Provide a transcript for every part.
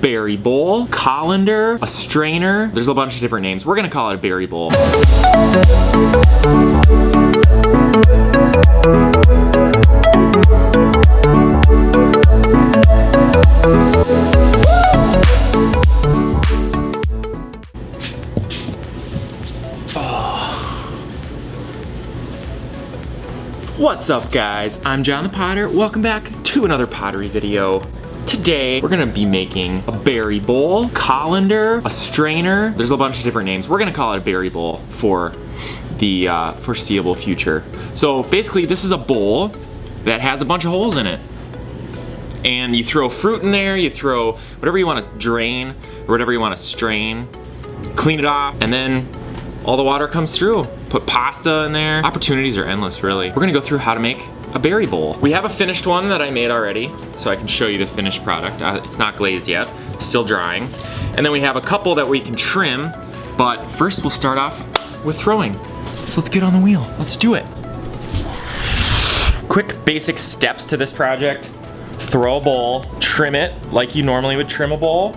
berry bowl, colander, a strainer. There's a bunch of different names. We're gonna call it a berry bowl. What's up guys, I'm Jonthepotter. Welcome back to another pottery video. Today, we're gonna be making a berry bowl, colander, a strainer. There's a bunch of different names. We're gonna call it a berry bowl for the foreseeable future. So basically, this is a bowl that has a bunch of holes in it. And you throw fruit in there, you throw whatever you wanna drain, or whatever you wanna strain, clean it off, and then all the water comes through. Put pasta in there. Opportunities are endless, really. We're gonna go through how to make a berry bowl. We have a finished one that I made already, so I can show you the finished product. It's not glazed yet, still drying. And then we have a couple that we can trim, but first we'll start off with throwing. So let's get on the wheel, let's do it. Quick basic steps to this project. Throw a bowl, trim it like you normally would trim a bowl,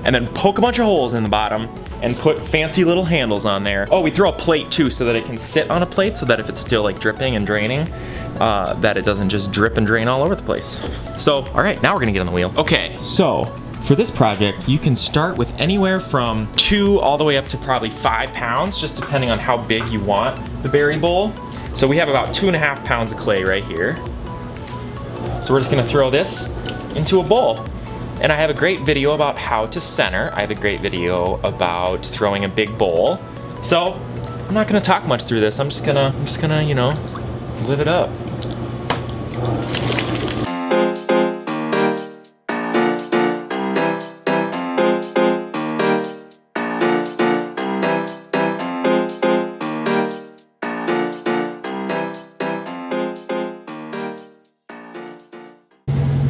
and then poke a bunch of holes in the bottom and put fancy little handles on there. Oh, we throw a plate too so that it can sit on a plate so that if it's still like dripping and draining, that it doesn't just drip and drain all over the place. So, all right, now we're gonna get on the wheel. Okay, so for this project, you can start with anywhere from 2 all the way up to probably 5 pounds, just depending on how big you want the berry bowl. So we have about 2.5 pounds of clay right here. So we're just gonna throw this into a bowl. And I have a great video about how to center. I have a great video about throwing a big bowl. So I'm not gonna talk much through this. I'm just gonna, you know, live it up.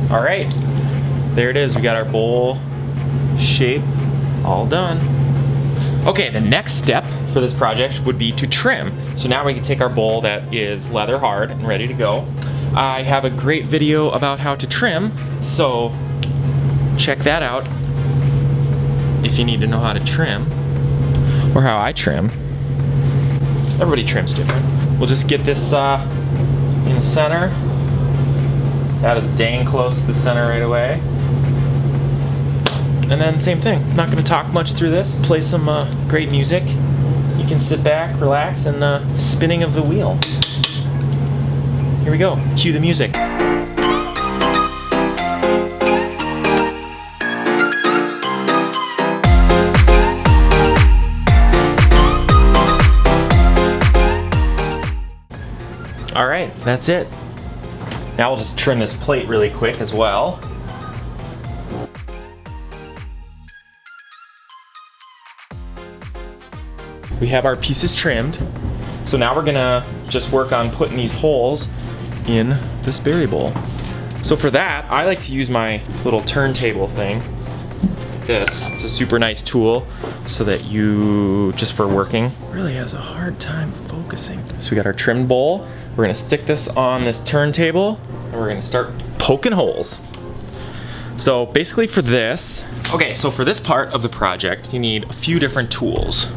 All right. There it is, we got our bowl shape all done. Okay, the next step for this project would be to trim. So now we can take our bowl that is leather hard and ready to go. I have a great video about how to trim, so check that out if you need to know how to trim, or how I trim. Everybody trims different. We'll just get this in the center. That is dang close to the center right away. And then same thing, not gonna talk much through this, play some great music. You can sit back, relax, and spinning of the wheel. Here we go, cue the music. All right, that's it. Now we'll just trim this plate really quick as well. We have our pieces trimmed. So now we're gonna just work on putting these holes in this berry bowl. So for that, I like to use my little turntable thing. This, it's a super nice tool so that you, just for working, really has a hard time focusing. So we got our trimmed bowl. We're gonna stick this on this turntable and we're gonna start poking holes. So basically for this, okay, so for this part of the project, you need a few different tools.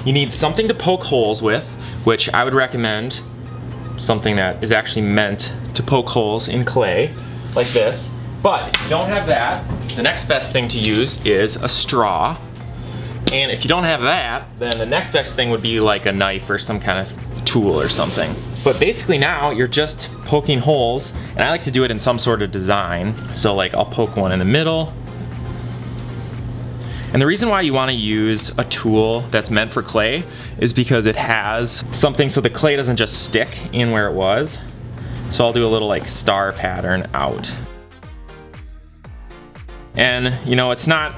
You need something to poke holes with, which I would recommend something that is actually meant to poke holes in clay, like this. But if you don't have that, the next best thing to use is a straw. And if you don't have that, then the next best thing would be like a knife or some kind of tool or something. But basically now you're just poking holes, and I like to do it in some sort of design. So like I'll poke one in the middle. And the reason why you want to use a tool that's meant for clay is because it has something so the clay doesn't just stick in where it was. So I'll do a little like star pattern out. And you know, it's not,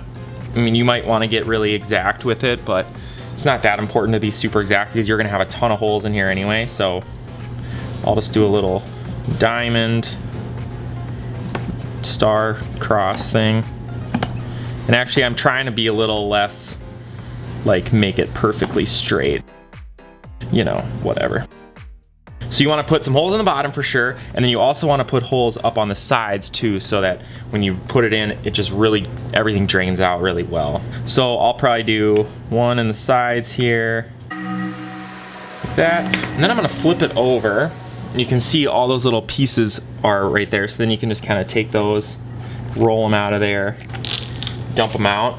I mean, you might want to get really exact with it, but it's not that important to be super exact because you're going to have a ton of holes in here anyway. So I'll just do a little diamond star cross thing. And actually I'm trying to be a little less, like, make it perfectly straight. You know, whatever. So you want to put some holes in the bottom for sure, and then you also want to put holes up on the sides too, so that when you put it in, it just really, everything drains out really well. So I'll probably do one in the sides here, like that. And then I'm gonna flip it over, and you can see all those little pieces are right there. So then you can just kind of take those, roll them out of there, dump them out.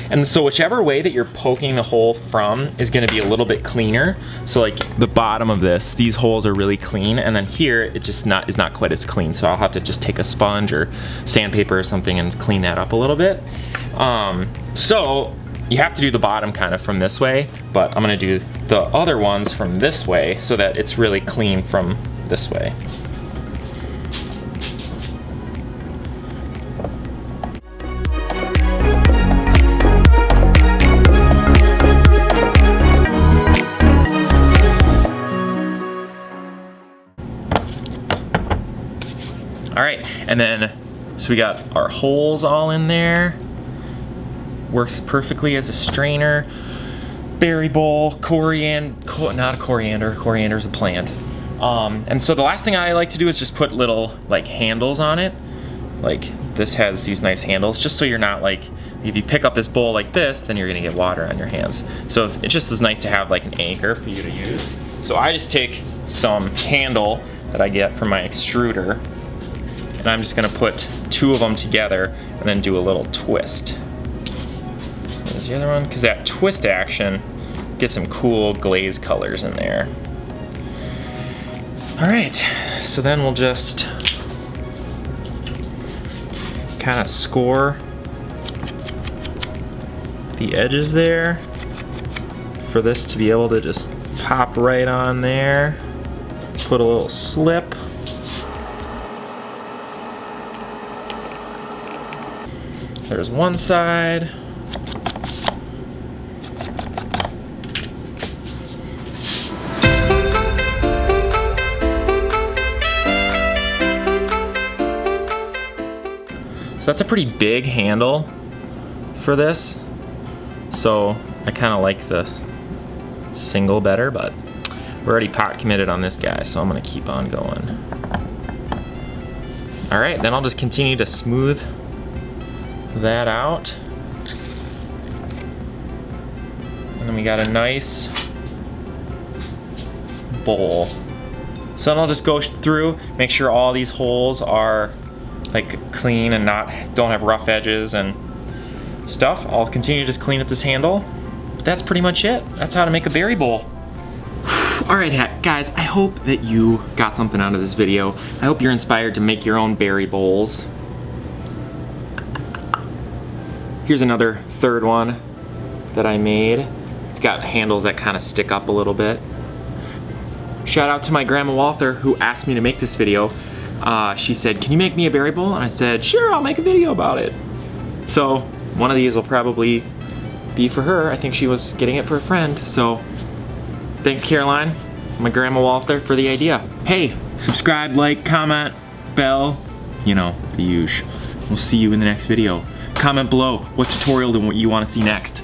And so whichever way that you're poking the hole from is gonna be a little bit cleaner. So like the bottom of this, these holes are really clean, and then here it just is not quite as clean. So I'll have to just take a sponge or sandpaper or something and clean that up a little bit. So you have to do the bottom kind of from this way, but I'm gonna do the other ones from this way so that it's really clean from this way. All right, and then, so we got our holes all in there. Works perfectly as a strainer. Berry bowl, coriander, not a coriander, coriander's a plant. And so the last thing I like to do is just put little like handles on it. Like this has these nice handles, just so you're not like, if you pick up this bowl like this, then you're gonna get water on your hands. So it just is nice to have like an anchor for you to use. So I just take some handle that I get from my extruder, and I'm just gonna put 2 of them together and then do a little twist. There's the other one, because that twist action gets some cool glaze colors in there. All right, so then we'll just kind of score the edges there for this to be able to just pop right on there. Put a little slip. There's one side. So that's a pretty big handle for this. So I kind of like the single better, but we're already pot committed on this guy, so I'm gonna keep on going. All right, then I'll just continue to smooth that out. And then we got a nice bowl. So then I'll just go through, make sure all these holes are like clean and don't have rough edges and stuff. I'll continue to just clean up this handle. But that's pretty much it. That's how to make a berry bowl. All right, guys, I hope that you got something out of this video. I hope you're inspired to make your own berry bowls. Here's another third one that I made. It's got handles that kind of stick up a little bit. Shout out to my grandma Walther, who asked me to make this video. She said, can you make me a berry bowl? And I said, sure, I'll make a video about it. So one of these will probably be for her. I think she was getting it for a friend. So thanks, Caroline, my grandma Walther, for the idea. Hey, subscribe, like, comment, bell, you know, the usual. We'll see you in the next video. Comment below what tutorial you want to see next.